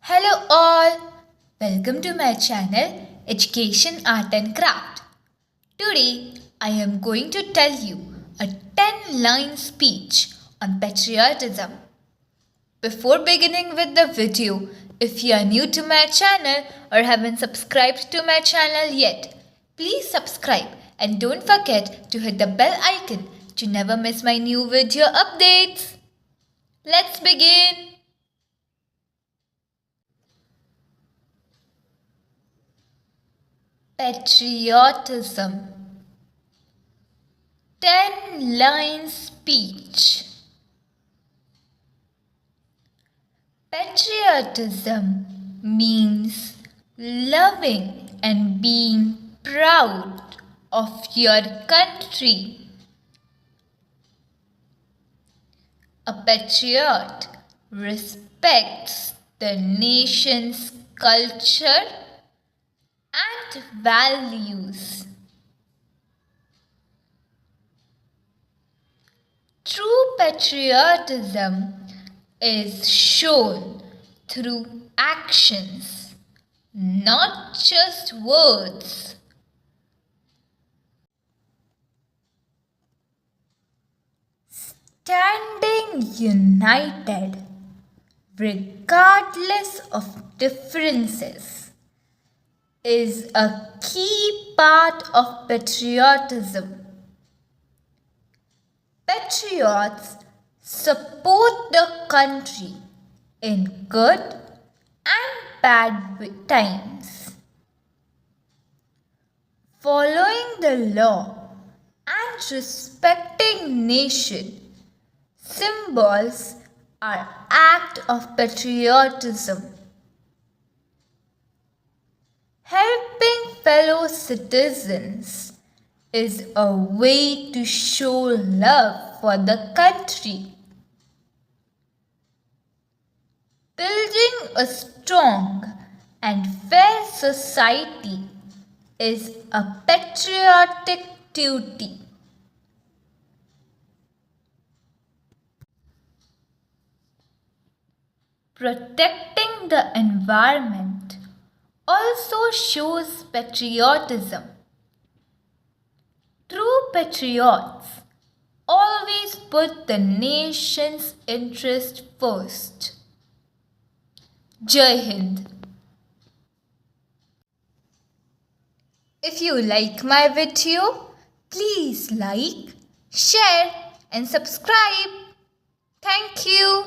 Hello all, welcome to my channel Education Art and Craft. Today I am going to tell you a 10-line speech on patriotism. Before beginning with the video, if you are new to my channel or haven't subscribed to my channel yet, please subscribe and don't forget to hit the bell icon to never miss my new video updates. Let's begin. Patriotism. 10-line speech. Patriotism means loving and being proud of your country. A patriot respects the nation's culture and values. True patriotism is shown through actions, not just words. Standing united, regardless of differences, is a key part of patriotism. Patriots support the country in good and bad times. Following the law and respecting nation symbols are act of patriotism. Helping fellow citizens is a way to show love for the country. Building a strong and fair society is a patriotic duty. Protecting the environment also shows patriotism. True patriots always put the nation's interest first. Jai Hind. If you like my video, please like, share and subscribe. Thank you.